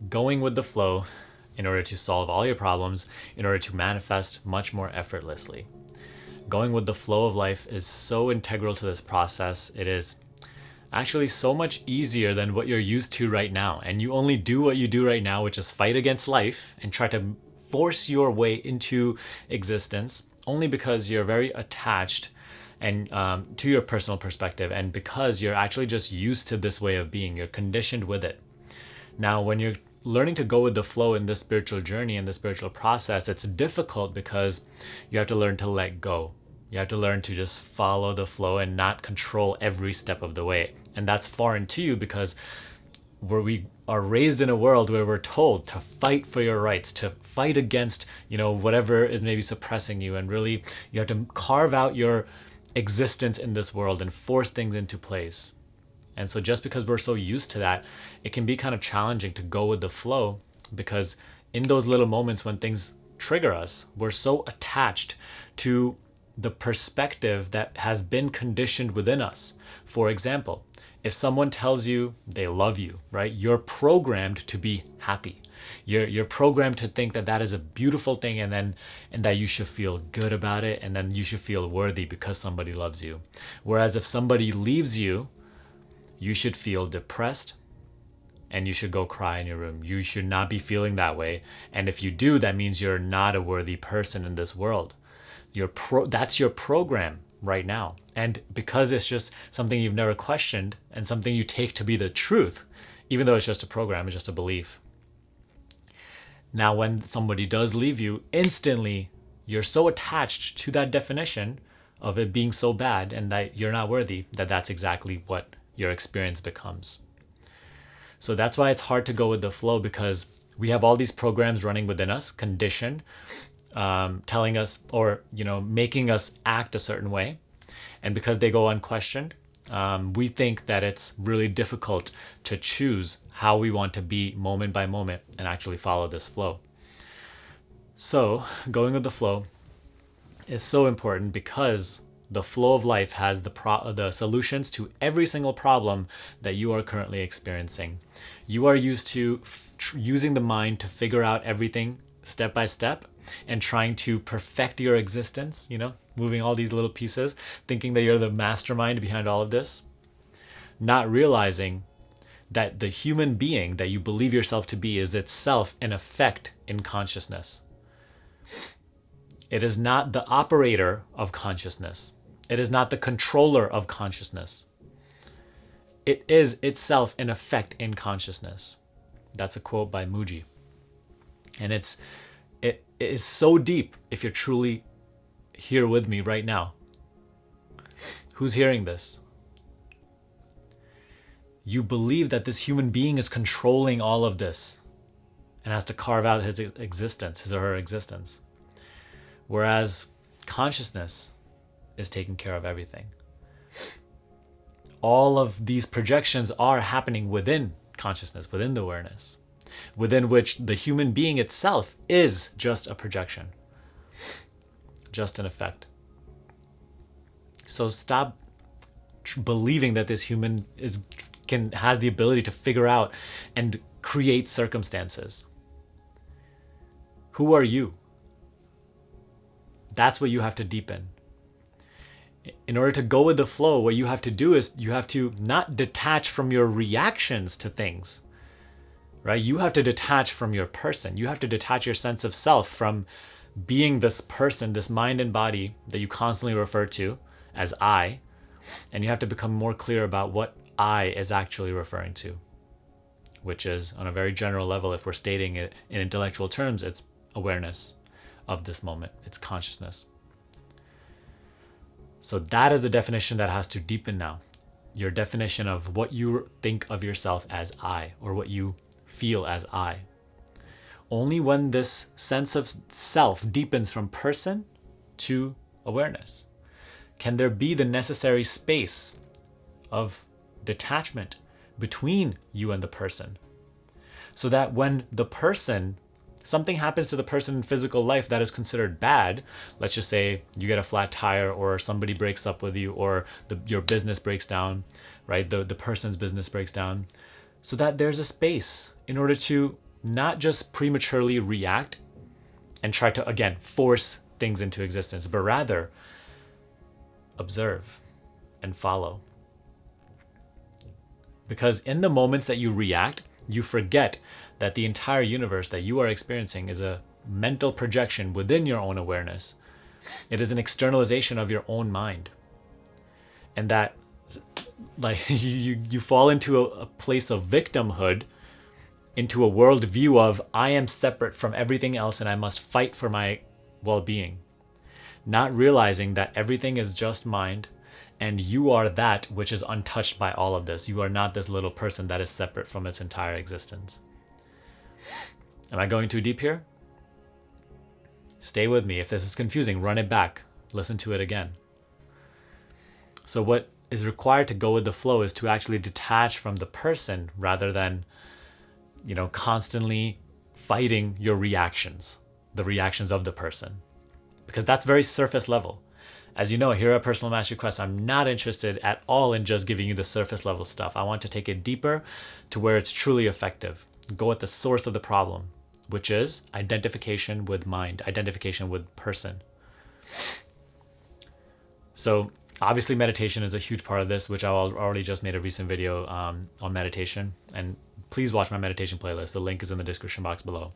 going with the flow in order to solve all your problems, in order to manifest much more effortlessly. Going with the flow of life is so integral to this process. It is actually so much easier than what you're used to right now. And you only do what you do right now, which is fight against life and try to force your way into existence only because you're very attached and to your personal perspective, and because you're actually just used to this way of being. You're conditioned with it. Now, when you're learning to go with the flow in this spiritual journey and the spiritual process, it's difficult because you have to learn to let go. You have to learn to just follow the flow and not control every step of the way. And that's foreign to you because we are raised in a world where we're told to fight for your rights, to fight against, whatever is maybe suppressing you. And really, you have to carve out your existence in this world and force things into place. And so just because we're so used to that, it can be kind of challenging to go with the flow, because in those little moments when things trigger us, we're so attached to the perspective that has been conditioned within us. For example, if someone tells you they love you, right? You're programmed to be happy. You're programmed to think that that is a beautiful thing, and that you should feel good about it, and then you should feel worthy because somebody loves you. Whereas if somebody leaves you, you should feel depressed and you should go cry in your room. You should not be feeling that way. And if you do, that means you're not a worthy person in this world. That's your program right now. And because it's just something you've never questioned and something you take to be the truth, even though it's just a program, it's just a belief. Now, when somebody does leave you, instantly you're so attached to that definition of it being so bad and that you're not worthy, that's exactly what your experience becomes. So that's why it's hard to go with the flow, because we have all these programs running within us, conditioned, telling us or making us act a certain way. And because they go unquestioned, we think that it's really difficult to choose how we want to be moment by moment and actually follow this flow. So going with the flow is so important, because the flow of life has the solutions to every single problem that you are currently experiencing. You are used to using the mind to figure out everything step by step and trying to perfect your existence, moving all these little pieces, thinking that you're the mastermind behind all of this, not realizing that the human being that you believe yourself to be is itself an effect in consciousness. It is not the operator of consciousness. It is not the controller of consciousness. It is itself an effect in consciousness. That's a quote by Muji. And it is so deep if you're truly here with me right now. Who's hearing this? You believe that this human being is controlling all of this and has to carve out his existence, his or her existence. Whereas consciousness is taking care of everything. All of these projections are happening within consciousness, within the awareness, within which the human being itself is just a projection, just an effect. So stop believing that this human has the ability to figure out and create circumstances. Who are you? That's what you have to deepen. In order to go with the flow, what you have to do is you have to not detach from your reactions to things, right? You have to detach from your person. You have to detach your sense of self from being this person, this mind and body that you constantly refer to as I. And you have to become more clear about what I is actually referring to, which is, on a very general level, if we're stating it in intellectual terms, it's awareness of this moment. It's consciousness. So that is the definition that has to deepen now. Your definition of what you think of yourself as I, or what you feel as I. Only when this sense of self deepens from person to awareness can there be the necessary space of detachment between you and the person. So that when the person, something happens to the person in physical life that is considered bad, let's just say you get a flat tire, or somebody breaks up with you, or your business breaks down, right? The person's business breaks down. So that there's a space in order to not just prematurely react and try to, again, force things into existence, but rather observe and follow. Because in the moments that you react, you forget that the entire universe that you are experiencing is a mental projection within your own awareness. It is an externalization of your own mind. And that, like, you fall into a place of victimhood, into a worldview of, I am separate from everything else and I must fight for my well-being. Not realizing that everything is just mind, and you are that which is untouched by all of this. You are not this little person that is separate from its entire existence. Am I going too deep here? Stay with me. If this is confusing, run it back. Listen to it again. So what is required to go with the flow is to actually detach from the person rather than, constantly fighting your reactions, the reactions of the person. Because that's very surface level. As you know, here at Personal Mastery Quest, I'm not interested at all in just giving you the surface level stuff. I want to take it deeper to where it's truly effective. Go at the source of the problem, which is identification with mind, identification with person. So obviously meditation is a huge part of this, which I already just made a recent video on meditation. And please watch my meditation playlist. The link is in the description box below.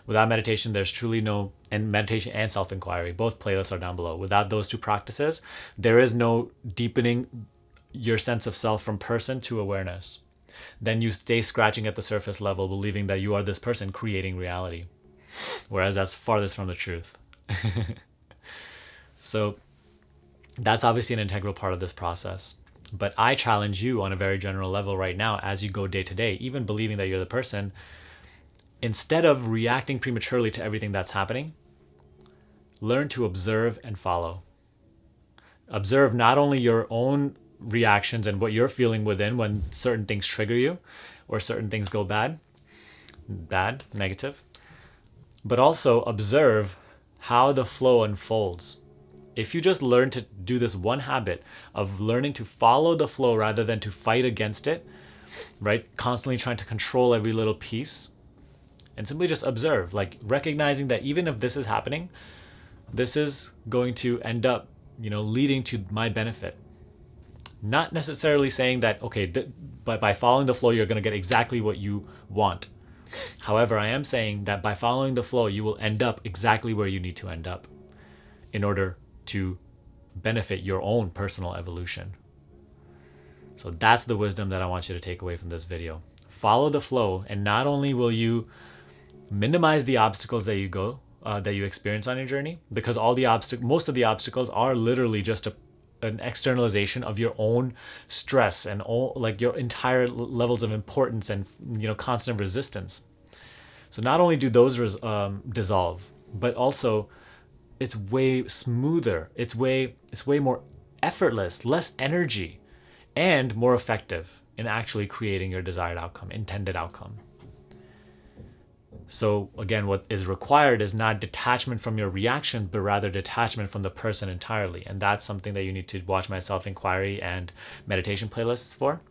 Without meditation, there's truly no, and meditation and self-inquiry, both playlists are down below. Without those two practices, there is no deepening your sense of self from person to awareness. Then you stay scratching at the surface level, believing that you are this person creating reality. Whereas that's farthest from the truth. So that's obviously an integral part of this process. But I challenge you on a very general level right now, as you go day to day, even believing that you're the person, instead of reacting prematurely to everything that's happening, learn to observe and follow. Observe not only your own reactions and what you're feeling within when certain things trigger you or certain things go bad, negative, but also observe how the flow unfolds. If you just learn to do this one habit of learning to follow the flow rather than to fight against it, right? Constantly trying to control every little piece, and simply just observe, like recognizing that even if this is happening, this is going to end up, leading to my benefit. Not necessarily saying that, okay, but by following the flow, you're going to get exactly what you want. However, I am saying that by following the flow, you will end up exactly where you need to end up in order to benefit your own personal evolution. So that's the wisdom that I want you to take away from this video. Follow the flow, and not only will you minimize the obstacles that you experience on your journey, because most of the obstacles are literally just an externalization of your own stress and your entire levels of importance and constant resistance. So not only do those dissolve, but also it's way smoother. It's way more effortless, less energy, and more effective in actually creating your desired outcome, intended outcome. So again, what is required is not detachment from your reactions, but rather detachment from the person entirely. And that's something that you need to watch my self-inquiry and meditation playlists for.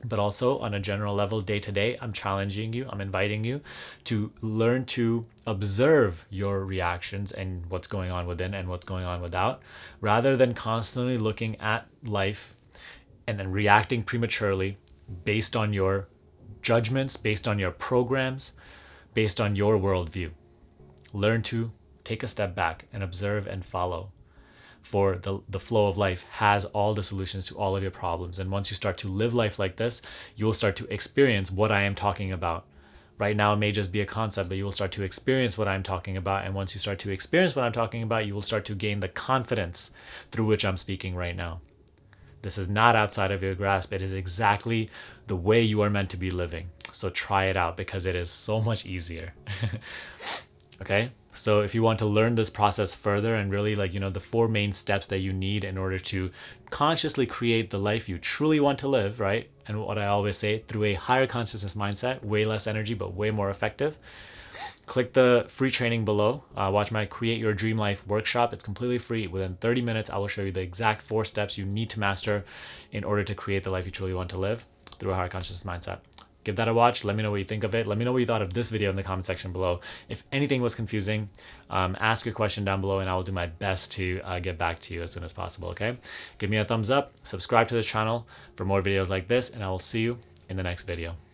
But also on a general level, day to day, I'm challenging you, I'm inviting you to learn to observe your reactions and what's going on within and what's going on without, rather than constantly looking at life and then reacting prematurely based on your judgments, based on your programs, based on your worldview. Learn to take a step back and observe and follow. For the flow of life has all the solutions to all of your problems. And once you start to live life like this, you will start to experience what I am talking about. Right now, it may just be a concept, but you will start to experience what I'm talking about. And once you start to experience what I'm talking about, you will start to gain the confidence through which I'm speaking right now. This is not outside of your grasp. It is exactly the way you are meant to be living. So try it out, because it is so much easier. Okay? So if you want to learn this process further and really the 4 main steps that you need in order to consciously create the life you truly want to live, right? And what I always say, through a higher consciousness mindset, way less energy, but way more effective. Click the free training below. Watch my Create Your Dream Life workshop. It's completely free. Within 30 minutes, I will show you the exact 4 steps you need to master in order to create the life you truly want to live through a higher consciousness mindset. give that a watch. Let me know what you think of it. Let me know what you thought of this video in the comment section below. If anything was confusing, ask your question down below and I will do my best to get back to you as soon as possible, okay? Give me a thumbs up, subscribe to the channel for more videos like this, and I will see you in the next video.